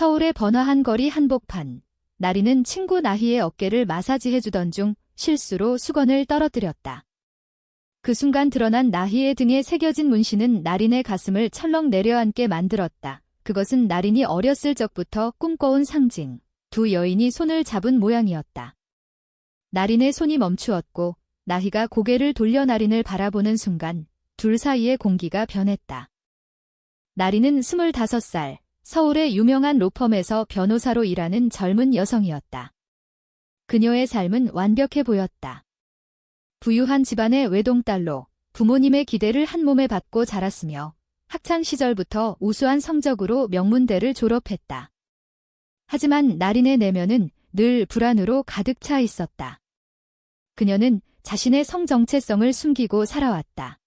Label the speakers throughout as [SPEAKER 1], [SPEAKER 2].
[SPEAKER 1] 서울의 번화한 거리 한복판. 나리는 친구 나희의 어깨를 마사지해주던 중 실수로 수건을 떨어뜨렸다. 그 순간 드러난 나희의 등에 새겨진 문신은 나린의 가슴을 철렁 내려앉게 만들었다. 그것은 나린이 어렸을 적부터 꿈꿔온 상징. 두 여인이 손을 잡은 모양이었다. 나린의 손이 멈추었고 나희가 고개를 돌려 나린을 바라보는 순간 둘 사이의 공기가 변했다. 나린은 25살, 서울의 유명한 로펌에서 변호사로 일하는 젊은 여성이었다. 그녀의 삶은 완벽해 보였다. 부유한 집안의 외동딸로 부모님의 기대를 한몸에 받고 자랐으며 학창 시절부터 우수한 성적으로 명문대를 졸업했다. 하지만 나린의 내면은 늘 불안으로 가득 차 있었다. 그녀는 자신의 성 정체성을 숨기고 살아왔다.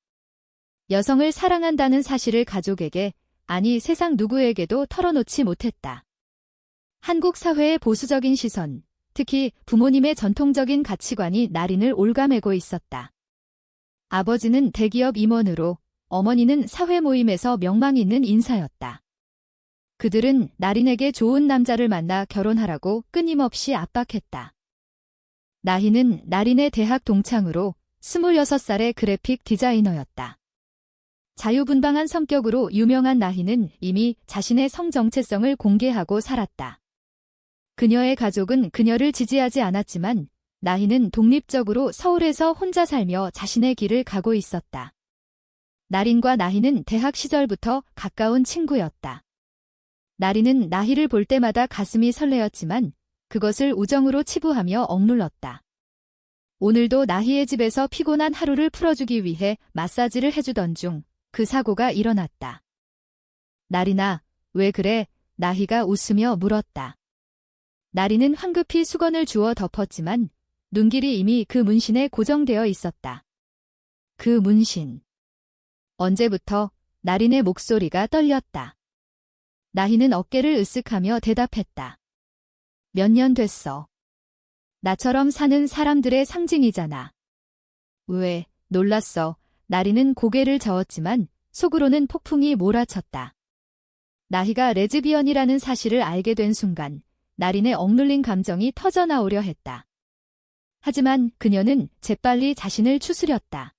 [SPEAKER 1] 여성을 사랑한다는 사실을 가족에게, 아니 세상 누구에게도 털어놓지 못했다. 한국 사회의 보수적인 시선, 특히 부모님의 전통적인 가치관이 나린을 올가매고 있었다. 아버지는 대기업 임원으로, 어머니는 사회 모임에서 명망 있는 인사였다. 그들은 나린에게 좋은 남자를 만나 결혼하라고 끊임없이 압박했다. 나희는 나린의 대학 동창으로 26살의 그래픽 디자이너였다. 자유분방한 성격으로 유명한 나희는 이미 자신의 성 정체성을 공개하고 살았다. 그녀의 가족은 그녀를 지지하지 않았지만 나희는 독립적으로 서울에서 혼자 살며 자신의 길을 가고 있었다. 나린과 나희는 대학 시절부터 가까운 친구였다. 나린은 나희를 볼 때마다 가슴이 설레었지만 그것을 우정으로 치부하며 억눌렀다. 오늘도 나희의 집에서 피곤한 하루를 풀어주기 위해 마사지를 해주던 중 그 사고가 일어났다. 나린아, 왜 그래? 나희가 웃으며 물었다. 나린은 황급히 수건을 주워 덮었지만 눈길이 이미 그 문신에 고정되어 있었다. 그 문신. 언제부터? 나린의 목소리가 떨렸다. 나희는 어깨를 으쓱하며 대답했다. 몇 년 됐어. 나처럼 사는 사람들의 상징이잖아. 왜? 놀랐어. 나린은 고개를 저었지만 속으로는 폭풍이 몰아쳤다. 나희가 레즈비언이라는 사실을 알게 된 순간 나린의 억눌린 감정이 터져나오려 했다. 하지만 그녀는 재빨리 자신을 추스렸다.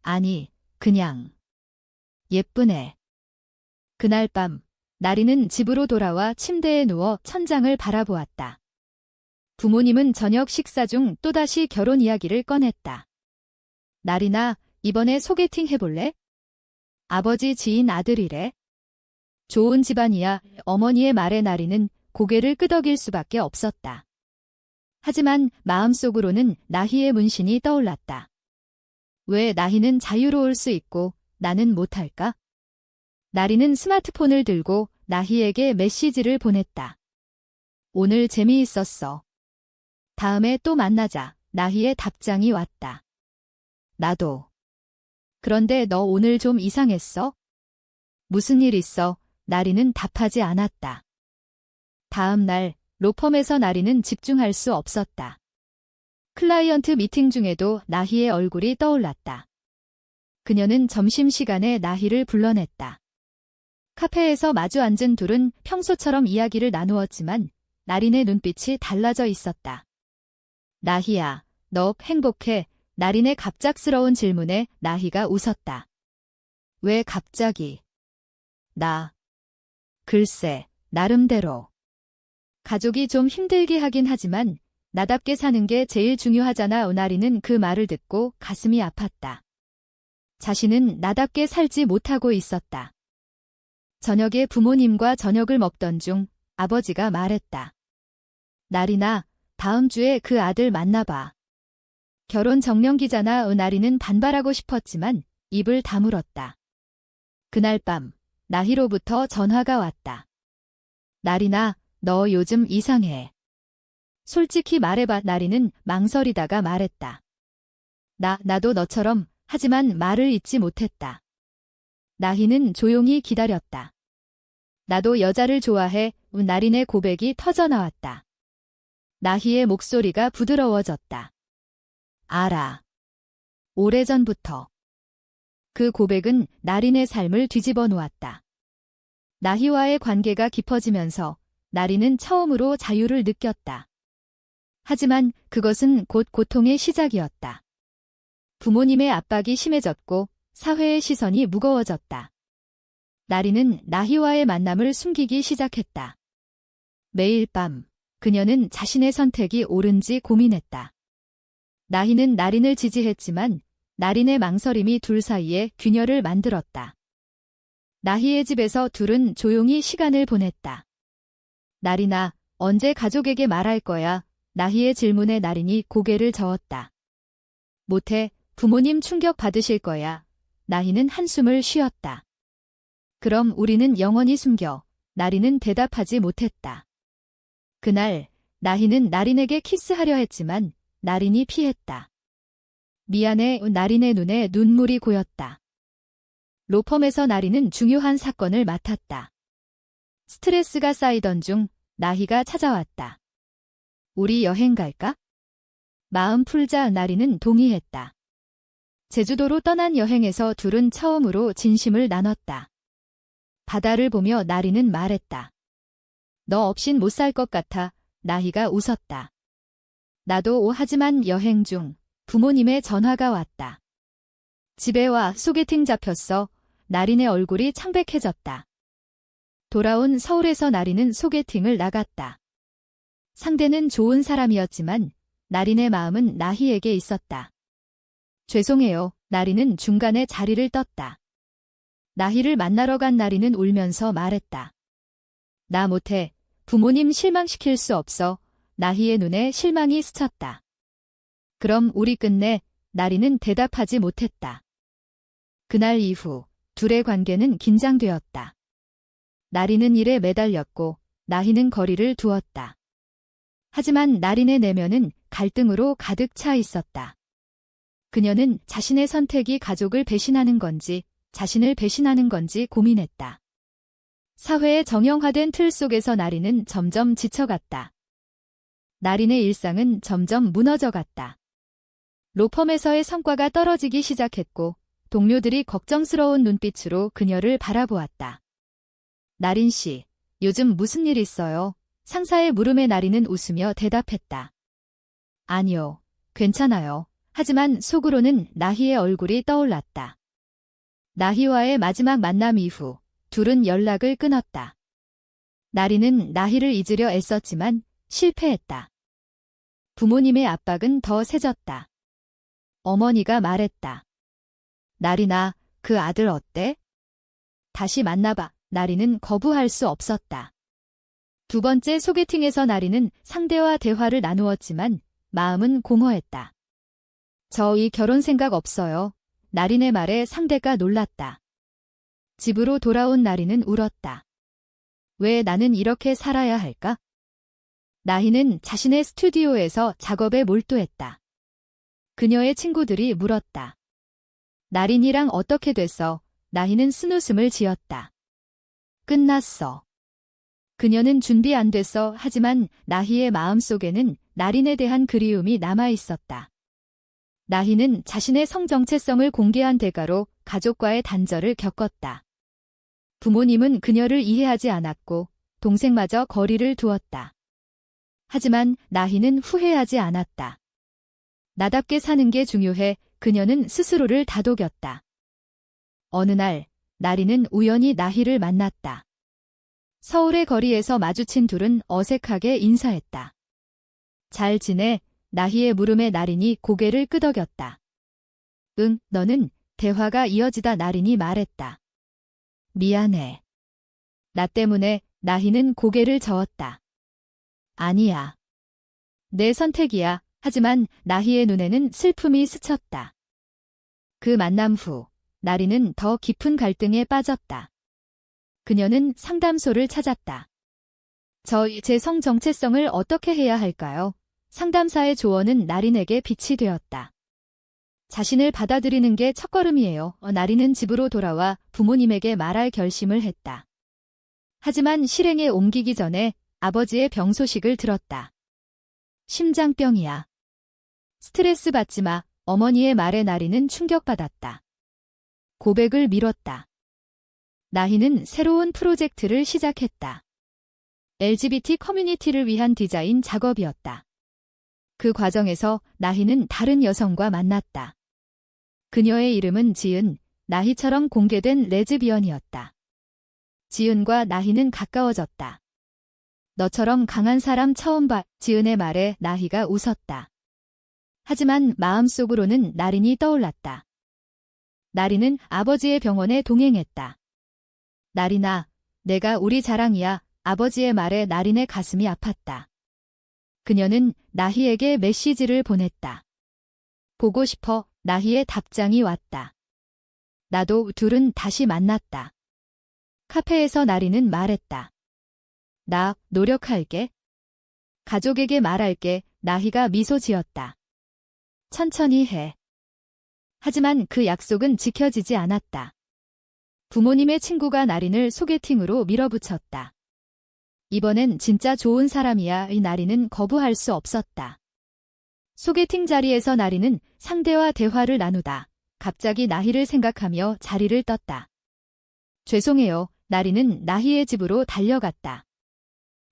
[SPEAKER 1] 아니, 그냥 예쁘네. 그날 밤 나린은 집으로 돌아와 침대에 누워 천장을 바라보았다. 부모님은 저녁 식사 중 또다시 결혼 이야기를 꺼냈다. 나린아, 이번에 소개팅 해볼래? 아버지 지인 아들이래. 좋은 집안이야. 어머니의 말에 나린은 고개를 끄덕일 수밖에 없었다. 하지만 마음속으로는 나희의 문신이 떠올랐다. 왜 나희는 자유로울 수 있고 나는 못할까? 나린은 스마트폰을 들고 나희에게 메시지를 보냈다. 오늘 재미있었어. 다음에 또 만나자. 나희의 답장이 왔다. 나도. 그런데 너 오늘 좀 이상했어? 무슨 일 있어? 나린은 답하지 않았다. 다음 날 로펌에서 나린은 집중할 수 없었다. 클라이언트 미팅 중에도 나희의 얼굴이 떠올랐다. 그녀는 점심시간에 나희를 불러냈다. 카페에서 마주 앉은 둘은 평소처럼 이야기를 나누었지만 나린의 눈빛이 달라져 있었다. 나희야, 너 행복해? 나린의 갑작스러운 질문에 나희가 웃었다. 왜 갑자기? 글쎄, 나름대로. 가족이 좀 힘들게 하긴 하지만 나답게 사는 게 제일 중요하잖아. 나린은 그 말을 듣고 가슴이 아팠다. 자신은 나답게 살지 못하고 있었다. 저녁에 부모님과 저녁을 먹던 중 아버지가 말했다. 나린아, 다음 주에 그 아들 만나봐. 결혼 정년기잖아. 나린은 반발하고 싶었지만 입을 다물었다. 그날 밤 나희로부터 전화가 왔다. 나린아, 너 요즘 이상해. 솔직히 말해봐. 나린은 망설이다가 말했다. 나도 너처럼. 하지만 말을 잇지 못했다. 나희는 조용히 기다렸다. 나도 여자를 좋아해. 나린의 고백이 터져나왔다. 나희의 목소리가 부드러워졌다. 알아. 오래전부터. 그 고백은 나린의 삶을 뒤집어 놓았다. 나희와의 관계가 깊어지면서 나리는 처음으로 자유를 느꼈다. 하지만 그것은 곧 고통의 시작이었다. 부모님의 압박이 심해졌고 사회의 시선이 무거워졌다. 나리는 나희와의 만남을 숨기기 시작했다. 매일 밤 그녀는 자신의 선택이 옳은지 고민했다. 나희는 나린을 지지했지만 나린의 망설임이 둘 사이에 균열을 만들었다. 나희의 집에서 둘은 조용히 시간을 보냈다. 나린아, 언제 가족에게 말할 거야? 나희의 질문에 나린이 고개를 저었다. 못해, 부모님 충격 받으실 거야. 나희는 한숨을 쉬었다. 그럼 우리는 영원히 숨겨. 나린은 대답하지 못했다. 그날 나희는 나린에게 키스하려 했지만 나린이 피했다. 미안해. 나린의 눈에 눈물이 고였다. 로펌에서 나린은 중요한 사건을 맡았다. 스트레스가 쌓이던 중 나희가 찾아왔다. 우리 여행 갈까? 마음 풀자. 나린은 동의했다. 제주도로 떠난 여행에서 둘은 처음으로 진심을 나눴다. 바다를 보며 나린은 말했다. 너 없인 못 살 것 같아. 나희가 웃었다. 나도. 하지만 여행 중 부모님의 전화가 왔다. 집에 와. 소개팅 잡혔어. 나린의 얼굴이 창백해졌다. 돌아온 서울에서 나린은 소개팅을 나갔다. 상대는 좋은 사람이었지만 나린의 마음은 나희에게 있었다. 죄송해요. 나린은 중간에 자리를 떴다. 나희를 만나러 간 나린은 울면서 말했다. 나 못해. 부모님 실망시킬 수 없어. 나희의 눈에 실망이 스쳤다. 그럼 우리 끝내. 나린은 대답하지 못했다. 그날 이후 둘의 관계는 긴장되었다. 나린은 일에 매달렸고 나희는 거리를 두었다. 하지만 나린의 내면은 갈등으로 가득 차 있었다. 그녀는 자신의 선택이 가족을 배신하는 건지 자신을 배신하는 건지 고민했다. 사회의 정형화된 틀 속에서 나린은 점점 지쳐갔다. 나린의 일상은 점점 무너져갔다. 로펌에서의 성과가 떨어지기 시작했고 동료들이 걱정스러운 눈빛으로 그녀를 바라보았다. 나린 씨, 요즘 무슨 일 있어요? 상사의 물음에 나린은 웃으며 대답했다. 아니요, 괜찮아요. 하지만 속으로는 나희의 얼굴이 떠올랐다. 나희와의 마지막 만남 이후 둘은 연락을 끊었다. 나린은 나희를 잊으려 애썼지만 실패했다. 부모님의 압박은 더 세졌다. 어머니가 말했다. 나린아, 그 아들 어때? 다시 만나봐. 나린은 거부할 수 없었다. 두 번째 소개팅에서 나린은 상대와 대화를 나누었지만 마음은 공허했다. 저희 결혼 생각 없어요. 나린의 말에 상대가 놀랐다. 집으로 돌아온 나린은 울었다. 왜 나는 이렇게 살아야 할까? 나희는 자신의 스튜디오에서 작업에 몰두했다. 그녀의 친구들이 물었다. 나린이랑 어떻게 됐어? 나희는 쓴웃음을 지었다. 끝났어. 그녀는 준비 안 됐어. 하지만 나희의 마음속에는 나린에 대한 그리움이 남아있었다. 나희는 자신의 성정체성을 공개한 대가로 가족과의 단절을 겪었다. 부모님은 그녀를 이해하지 않았고 동생마저 거리를 두었다. 하지만 나희는 후회하지 않았다. 나답게 사는 게 중요해. 그녀는 스스로를 다독였다. 어느 날 나린은 우연히 나희를 만났다. 서울의 거리에서 마주친 둘은 어색하게 인사했다. 잘 지내? 나희의 물음에 나린이 고개를 끄덕였다. 응, 너는? 대화가 이어지다 나린이 말했다. 미안해. 나 때문에. 나희는 고개를 저었다. 아니야. 내 선택이야. 하지만 나희의 눈에는 슬픔이 스쳤다. 그 만남 후 나린은 더 깊은 갈등에 빠졌다. 그녀는 상담소를 찾았다. 제 성 정체성을 어떻게 해야 할까요? 상담사의 조언은 나린에게 빛이 되었다. 자신을 받아들이는 게 첫걸음이에요. 나린은 집으로 돌아와 부모님에게 말할 결심을 했다. 하지만 실행에 옮기기 전에 아버지의 병 소식을 들었다. 심장병이야. 스트레스 받지 마. 어머니의 말에 나린은 충격받았다. 고백을 미뤘다. 나희는 새로운 프로젝트를 시작했다. LGBT 커뮤니티를 위한 디자인 작업이었다. 그 과정에서 나희는 다른 여성과 만났다. 그녀의 이름은 지은, 나희처럼 공개된 레즈비언이었다. 지은과 나희는 가까워졌다. 너처럼 강한 사람 처음 봐. 지은의 말에 나희가 웃었다. 하지만 마음속으로는 나린이 떠올랐다. 나린은 아버지의 병원에 동행했다. 나린아, 내가 우리 자랑이야. 아버지의 말에 나린의 가슴이 아팠다. 그녀는 나희에게 메시지를 보냈다. 보고 싶어. 나희의 답장이 왔다. 나도. 둘은 다시 만났다. 카페에서 나린은 말했다. 나 노력할게. 가족에게 말할게. 나희가 미소 지었다. 천천히 해. 하지만 그 약속은 지켜지지 않았다. 부모님의 친구가 나린을 소개팅으로 밀어붙였다. 이번엔 진짜 좋은 사람이야. 이 나린은 거부할 수 없었다. 소개팅 자리에서 나린은 상대와 대화를 나누다 갑자기 나희를 생각하며 자리를 떴다. 죄송해요. 나린은 나희의 집으로 달려갔다.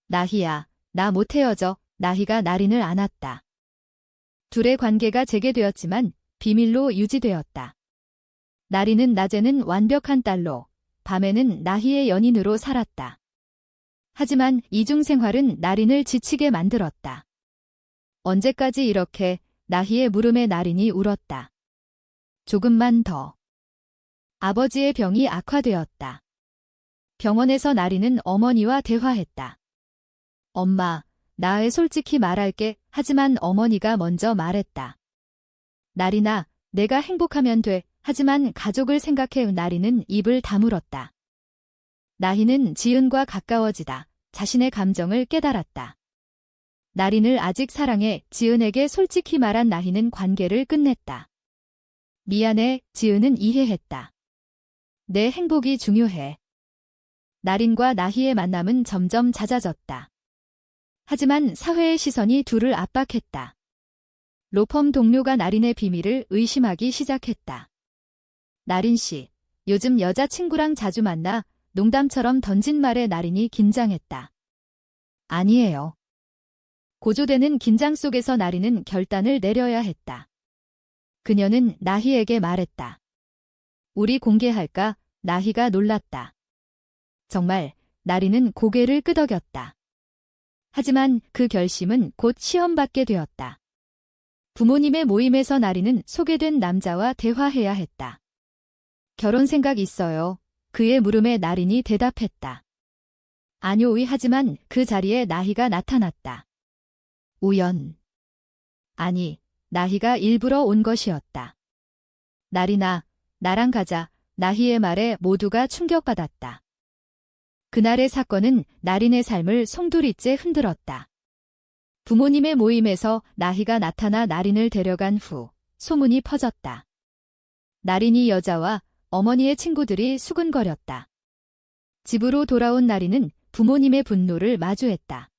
[SPEAKER 1] 나희야, 나 못 헤어져. 나희가 나린을 안았다. 둘의 관계가 재개되었지만 비밀로 유지되었다. 나린은 낮에는 완벽한 딸로, 밤에는 나희의 연인으로 살았다. 하지만 이중생활은 나린을 지치게 만들었다. 언제까지 이렇게? 나희의 물음에 나린이 울었다. 조금만 더. 아버지의 병이 악화되었다. 병원에서 나린은 어머니와 대화했다. 엄마, 나 솔직히 말할게. 하지만 어머니가 먼저 말했다. 나린아, 내가 행복하면 돼. 하지만 가족을 생각해. 나린은 입을 다물었다. 나희는 지은과 가까워지다 자신의 감정을 깨달았다. 나린을 아직 사랑해. 지은에게 솔직히 말한 나희는 관계를 끝냈다. 미안해. 지은은 이해했다. 내 행복이 중요해. 나린과 나희의 만남은 점점 잦아졌다. 하지만 사회의 시선이 둘을 압박했다. 로펌 동료가 나린의 비밀을 의심하기 시작했다. 나린 씨, 요즘 여자친구랑 자주 만나? 농담처럼 던진 말에 나린이 긴장했다. 아니에요. 고조되는 긴장 속에서 나린은 결단을 내려야 했다. 그녀는 나희에게 말했다. 우리 공개할까? 나희가 놀랐다. 정말? 나린은 고개를 끄덕였다. 하지만 그 결심은 곧 시험받게 되었다. 부모님의 모임에서 나린은 소개된 남자와 대화해야 했다. 결혼 생각 있어요? 그의 물음에 나린이 대답했다. 아뇨. 하지만 그 자리에 나희가 나타났다. 우연. 아니, 나희가 일부러 온 것이었다. 나린아, 나랑 가자. 나희의 말에 모두가 충격받았다. 그날의 사건은 나린의 삶을 송두리째 흔들었다. 부모님의 모임에서 나희가 나타나 나린을 데려간 후 소문이 퍼졌다. 나린이 여자와 어머니의 친구들이 수근거렸다. 집으로 돌아온 나린은 부모님의 분노를 마주했다.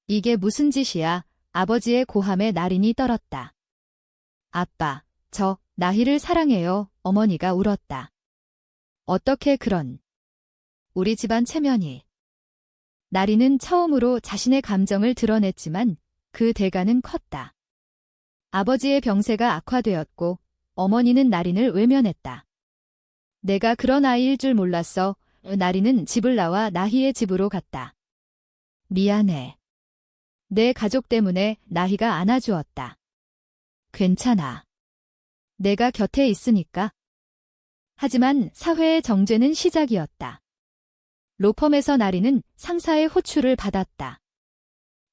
[SPEAKER 1] 이게 무슨 짓이야? 아버지의 고함에 나린이 떨었다. 아빠, 저 나희를 사랑해요. 어머니가 울었다. 어떻게 그런? 우리 집안 체면이. 나린은 처음으로 자신의 감정을 드러냈지만 그 대가는 컸다. 아버지의 병세가 악화되었고 어머니는 나린을 외면했다. 내가 그런 아이일 줄 몰랐어. 나린은 집을 나와 나희의 집으로 갔다. 미안해. 내 가족 때문에. 나희가 안아주었다. 괜찮아. 내가 곁에 있으니까. 하지만 사회의 정죄는 시작이었다. 로펌에서 나린은 상사의 호출을 받았다.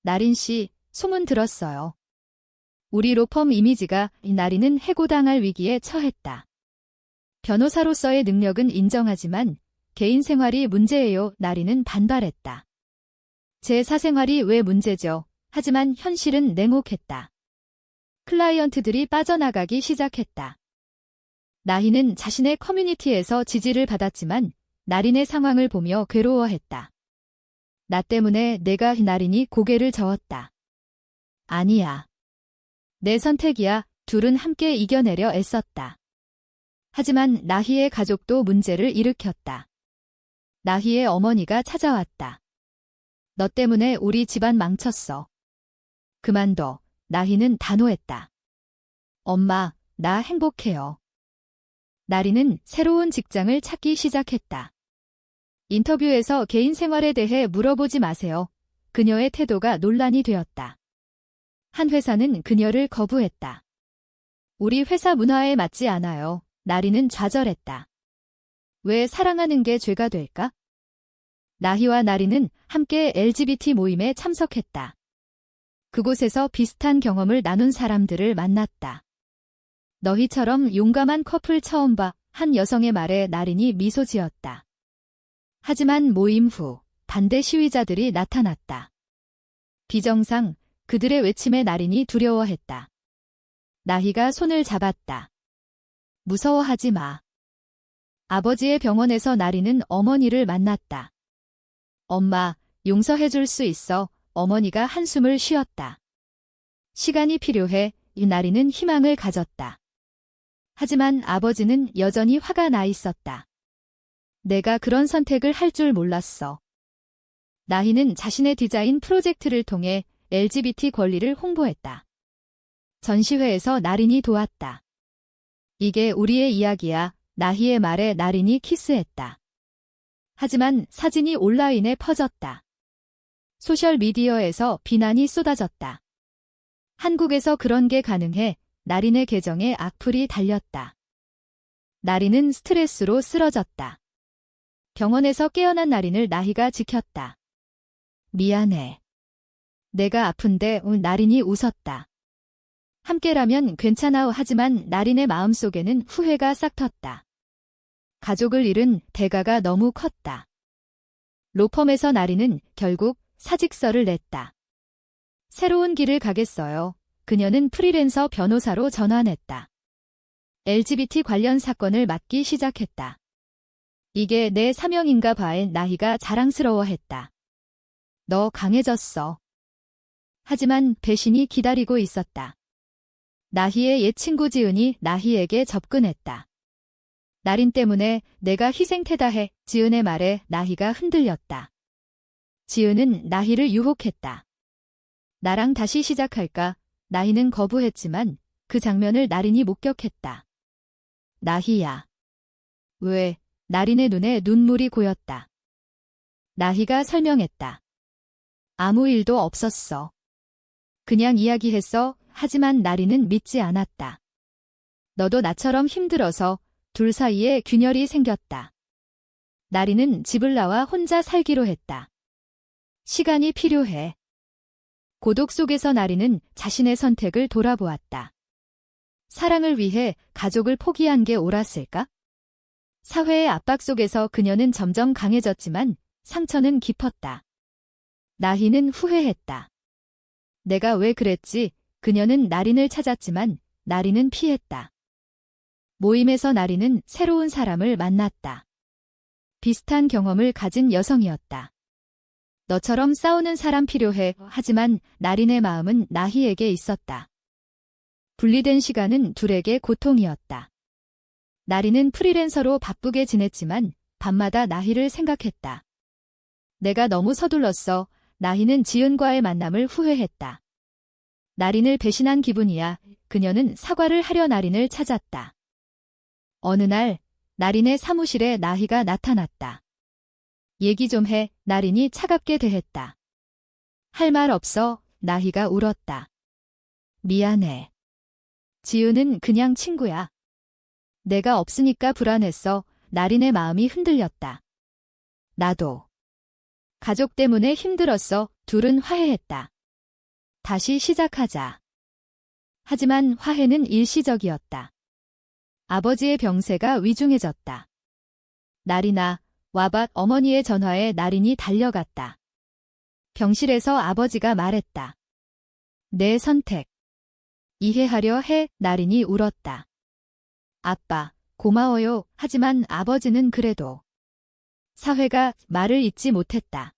[SPEAKER 1] 나린 씨, 소문 들었어요. 우리 로펌 이미지가. 나린은 해고당할 위기에 처했다. 변호사로서의 능력은 인정하지만 개인 생활이 문제예요. 나린은 반발했다. 제 사생활이 왜 문제죠? 하지만 현실은 냉혹했다. 클라이언트들이 빠져나가기 시작했다. 나희는 자신의 커뮤니티에서 지지를 받았지만 나린의 상황을 보며 괴로워했다. 나 때문에 내가. 나린이 고개를 저었다. 아니야. 내 선택이야. 둘은 함께 이겨내려 애썼다. 하지만 나희의 가족도 문제를 일으켰다. 나희의 어머니가 찾아왔다. 너 때문에 우리 집안 망쳤어. 그만둬. 나희는 단호했다. 엄마, 나 행복해요. 나리는 새로운 직장을 찾기 시작했다. 인터뷰에서 개인 생활에 대해 물어보지 마세요. 그녀의 태도가 논란이 되었다. 한 회사는 그녀를 거부했다. 우리 회사 문화에 맞지 않아요. 나리는 좌절했다. 왜 사랑하는 게 죄가 될까? 나희와 나리는 함께 LGBT 모임에 참석했다. 그곳에서 비슷한 경험을 나눈 사람들을 만났다. 너희처럼 용감한 커플 처음 봐. 한 여성의 말에 나린이 미소 지었다. 하지만 모임 후 반대 시위자들이 나타났다. 비정상, 그들의 외침에 나린이 두려워했다. 나희가 손을 잡았다. 무서워하지 마. 아버지의 병원에서 나리는 어머니를 만났다. 엄마, 용서해줄 수 있어. 어머니가 한숨을 쉬었다. 시간이 필요해. 이 나리는 희망을 가졌다. 하지만 아버지는 여전히 화가 나 있었다. 내가 그런 선택을 할 줄 몰랐어. 나희는 자신의 디자인 프로젝트를 통해 LGBT 권리를 홍보했다. 전시회에서 나린이 도왔다. 이게 우리의 이야기야. 나희의 말에 나린이 키스했다. 하지만 사진이 온라인에 퍼졌다. 소셜미디어에서 비난이 쏟아졌다. 한국에서 그런 게 가능해. 나린의 계정에 악플이 달렸다. 나린은 스트레스로 쓰러졌다. 병원에서 깨어난 나린을 나희가 지켰다. 미안해. 내가 아픈데 나린이 웃었다. 함께라면 괜찮아. 하지만 나린의 마음속에는 후회가 싹텄다. 가족을 잃은 대가가 너무 컸다. 로펌에서 나린은 결국 사직서를 냈다. 새로운 길을 가겠어요. 그녀는 프리랜서 변호사로 전환했다. LGBT 관련 사건을 맡기 시작했다. 이게 내 사명인가 봐에 나희가 자랑스러워했다. 너 강해졌어. 하지만 배신이 기다리고 있었다. 나희의 옛 친구 지은이 나희에게 접근했다. 나린 때문에 내가 희생태다 해. 지은의 말에 나희가 흔들렸다. 지은은 나희를 유혹했다. 나랑 다시 시작할까? 나희는 거부했지만 그 장면을 나린이 목격했다. 나희야. 왜? 나린의 눈에 눈물이 고였다. 나희가 설명했다. 아무 일도 없었어. 그냥 이야기했어. 하지만 나린은 믿지 않았다. 너도 나처럼 힘들어서 둘 사이에 균열이 생겼다. 나린은 집을 나와 혼자 살기로 했다. 시간이 필요해. 고독 속에서 나린은 자신의 선택을 돌아보았다. 사랑을 위해 가족을 포기한 게 옳았을까? 사회의 압박 속에서 그녀는 점점 강해졌지만 상처는 깊었다. 나희는 후회했다. 내가 왜 그랬지? 그녀는 나린을 찾았지만 나린은 피했다. 모임에서 나린은 새로운 사람을 만났다. 비슷한 경험을 가진 여성이었다. 너처럼 싸우는 사람 필요해. 하지만 나린의 마음은 나희에게 있었다. 분리된 시간은 둘에게 고통이었다. 나린은 프리랜서로 바쁘게 지냈지만 밤마다 나희를 생각했다. 내가 너무 서둘렀어. 나희는 지은과의 만남을 후회했다. 나린을 배신한 기분이야. 그녀는 사과를 하려 나린을 찾았다. 어느 날 나린의 사무실에 나희가 나타났다. 얘기 좀 해. 나린이 차갑게 대했다. 할 말 없어. 나희가 울었다. 미안해. 지은은 그냥 친구야. 내가 없으니까 불안했어. 나린의 마음이 흔들렸다. 나도. 가족 때문에 힘들었어. 둘은 화해했다. 다시 시작하자. 하지만 화해는 일시적이었다. 아버지의 병세가 위중해졌다. 나린아, 와봐. 어머니의 전화에 나린이 달려갔다. 병실에서 아버지가 말했다. 내 선택. 이해하려 해. 나린이 울었다. 아빠, 고마워요. 하지만 아버지는 그래도. 사회가 말을 잊지 못했다.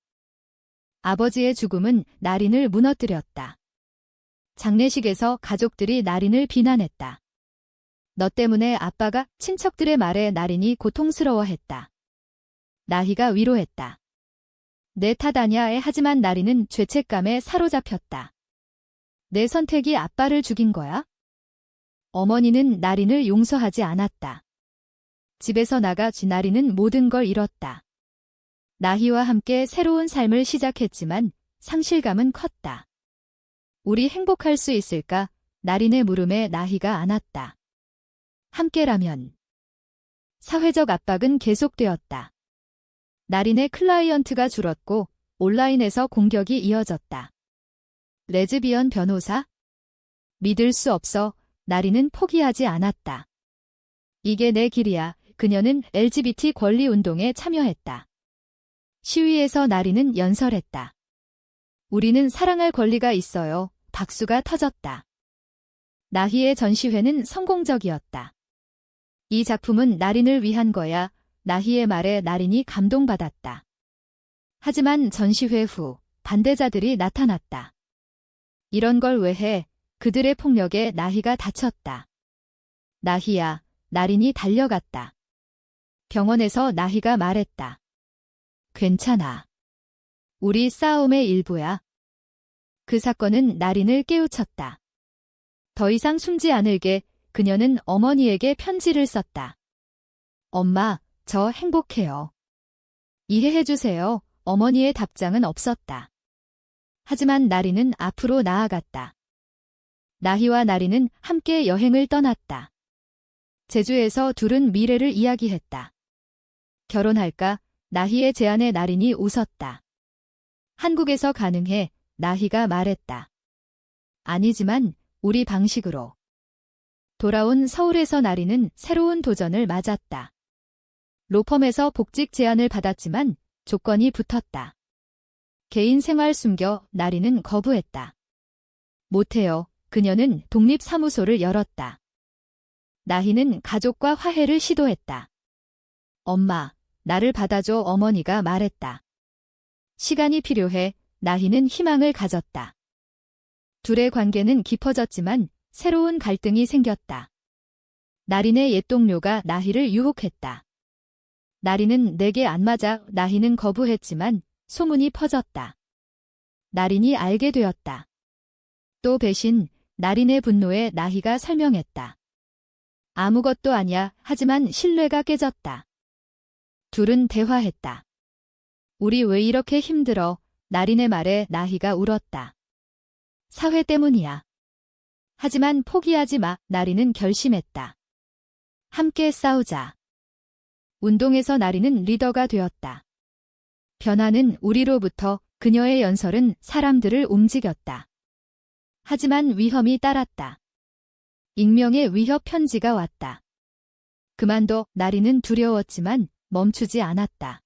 [SPEAKER 1] 아버지의 죽음은 나린을 무너뜨렸다. 장례식에서 가족들이 나린을 비난했다. 너 때문에 아빠가 친척들의 말에 나린이 고통스러워했다. 나희가 위로했다. 내 탓 아냐. 하지만 나리는 죄책감에 사로잡혔다. 내 선택이 아빠를 죽인 거야? 어머니는 나린을 용서하지 않았다. 집에서 나가 나리는 모든 걸 잃었다. 나희와 함께 새로운 삶을 시작했지만 상실감은 컸다. 우리 행복할 수 있을까? 나린의 물음에 나희가 안았다. 함께라면. 사회적 압박은 계속되었다. 나린의 클라이언트가 줄었고 온라인에서 공격이 이어졌다. 레즈비언 변호사? 믿을 수 없어. 나린은 포기하지 않았다. 이게 내 길이야. 그녀는 LGBT 권리 운동에 참여했다. 시위에서 나린은 연설했다. 우리는 사랑할 권리가 있어요. 박수가 터졌다. 나희의 전시회는 성공적이었다. 이 작품은 나린을 위한 거야. 나희의 말에 나린이 감동받았다. 하지만 전시회 후 반대자들이 나타났다. 이런 걸 왜 해? 그들의 폭력에 나희가 다쳤다. 나희야, 나린이 달려갔다. 병원에서 나희가 말했다. 괜찮아. 우리 싸움의 일부야. 그 사건은 나린을 깨우쳤다. 더 이상 숨지 않을게. 그녀는 어머니에게 편지를 썼다. 엄마, 저 행복해요. 이해해주세요. 어머니의 답장은 없었다. 하지만 나린은 앞으로 나아갔다. 나희와 나린은 함께 여행을 떠났다. 제주에서 둘은 미래를 이야기했다. 결혼할까? 나희의 제안에 나린이 웃었다. 한국에서 가능해. 나희가 말했다. 아니지만 우리 방식으로. 돌아온 서울에서 나린은 새로운 도전을 맞았다. 로펌에서 복직 제안을 받았지만 조건이 붙었다. 개인 생활 숨겨 나린은 거부했다. 못해요. 그녀는 독립사무소를 열었다. 나희는 가족과 화해를 시도했다. 엄마, 나를 받아줘. 어머니가 말했다. 시간이 필요해. 나희는 희망을 가졌다. 둘의 관계는 깊어졌지만 새로운 갈등이 생겼다. 나린의 옛 동료가 나희를 유혹했다. 나린은 내게 안 맞아. 나희는 거부했지만 소문이 퍼졌다. 나린이 알게 되었다. 또 배신. 나린의 분노에 나희가 설명했다. 아무것도 아니야. 하지만 신뢰가 깨졌다. 둘은 대화했다. 우리 왜 이렇게 힘들어? 나린의 말에 나희가 울었다. 사회 때문이야. 하지만 포기하지 마. 나린은 결심했다. 함께 싸우자. 운동에서 나린은 리더가 되었다. 변화는 우리로부터. 그녀의 연설은 사람들을 움직였다. 하지만 위험이 따랐다. 익명의 위협 편지가 왔다. 그만둬. 나린은 두려웠지만 멈추지 않았다.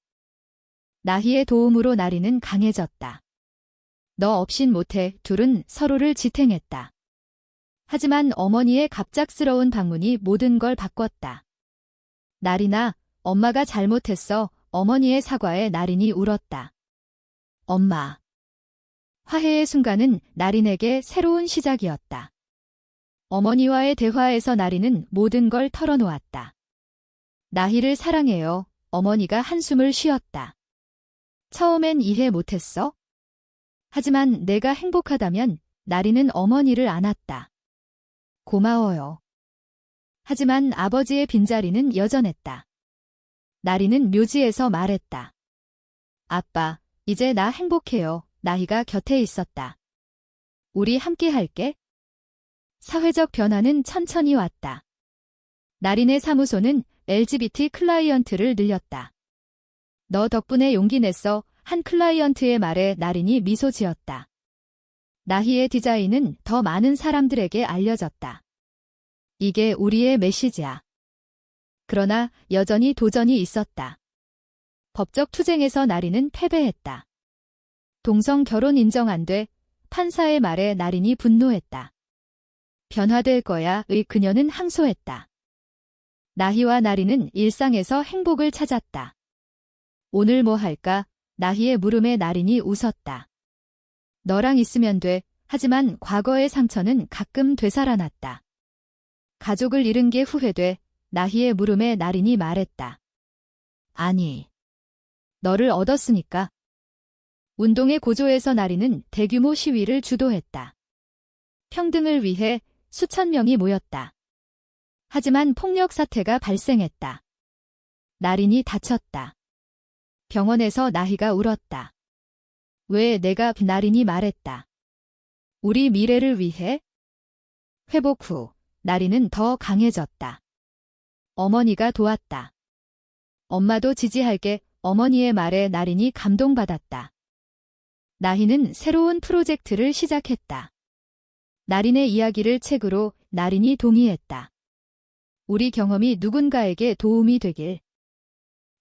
[SPEAKER 1] 나희의 도움으로 나린은 강해졌다. 너 없인 못해. 둘은 서로를 지탱했다. 하지만 어머니의 갑작스러운 방문이 모든 걸 바꿨다. 나린아, 엄마가 잘못했어. 어머니의 사과에 나린이 울었다. 엄마. 화해의 순간은 나린에게 새로운 시작이었다. 어머니와의 대화에서 나린은 모든 걸 털어놓았다. 나희를 사랑해요. 어머니가 한숨을 쉬었다. 처음엔 이해 못했어? 하지만 내가 행복하다면. 나린은 어머니를 안았다. 고마워요. 하지만 아버지의 빈자리는 여전했다. 나린은 묘지에서 말했다. 아빠, 이제 나 행복해요. 나희가 곁에 있었다. 우리 함께 할게. 사회적 변화는 천천히 왔다. 나린의 사무소는 LGBT 클라이언트를 늘렸다. 너 덕분에 용기 냈어. 한 클라이언트의 말에 나린이 미소 지었다. 나희의 디자인은 더 많은 사람들에게 알려졌다. 이게 우리의 메시지야. 그러나 여전히 도전이 있었다. 법적 투쟁에서 나린은 패배했다. 동성 결혼 인정 안 돼. 판사의 말에 나린이 분노했다. 변화될 거야.의 그녀는 항소했다. 나희와 나린은 일상에서 행복을 찾았다. 오늘 뭐 할까? 나희의 물음에 나린이 웃었다. 너랑 있으면 돼. 하지만 과거의 상처는 가끔 되살아났다. 가족을 잃은 게 후회돼. 나희의 물음에 나린이 말했다. 아니. 너를 얻었으니까. 운동의 고조에서 나리는 대규모 시위를 주도했다. 평등을 위해 수천 명이 모였다. 하지만 폭력 사태가 발생했다. 나린이 다쳤다. 병원에서 나희가 울었다. 왜 내가 나린이 말했다. 우리 미래를 위해? 회복 후 나린은 더 강해졌다. 어머니가 도왔다. 엄마도 지지할게. 어머니의 말에 나린이 감동받았다. 나희는 새로운 프로젝트를 시작했다. 나린의 이야기를 책으로 나린이 동의했다. 우리 경험이 누군가에게 도움이 되길.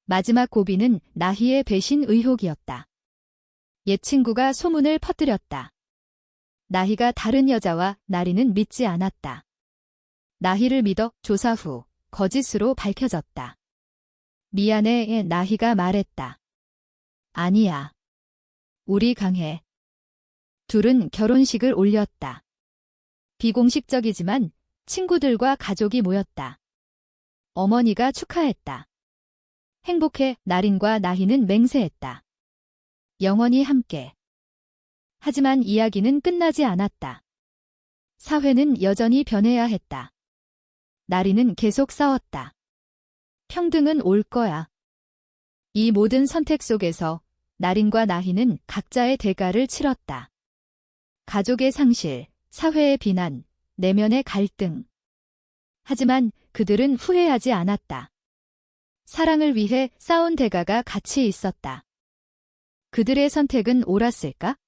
[SPEAKER 1] 마지막 고비는 나희의 배신 의혹이었다. 옛 친구가 소문을 퍼뜨렸다. 나희가 다른 여자와 나린은 믿지 않았다. 나희를 믿어 조사 후 거짓으로 밝혀졌다. 미안해, 나희가 말했다. 아니야. 우리 강해. 둘은 결혼식을 올렸다. 비공식적이지만 친구들과 가족이 모였다. 어머니가 축하했다. 행복해. 나린과 나희는 맹세했다. 영원히 함께. 하지만 이야기는 끝나지 않았다. 사회는 여전히 변해야 했다. 나린은 계속 싸웠다. 평등은 올 거야. 이 모든 선택 속에서 나린과 나희는 각자의 대가를 치렀다. 가족의 상실, 사회의 비난, 내면의 갈등. 하지만 그들은 후회하지 않았다. 사랑을 위해 싸운 대가가 가치 있었다. 그들의 선택은 옳았을까?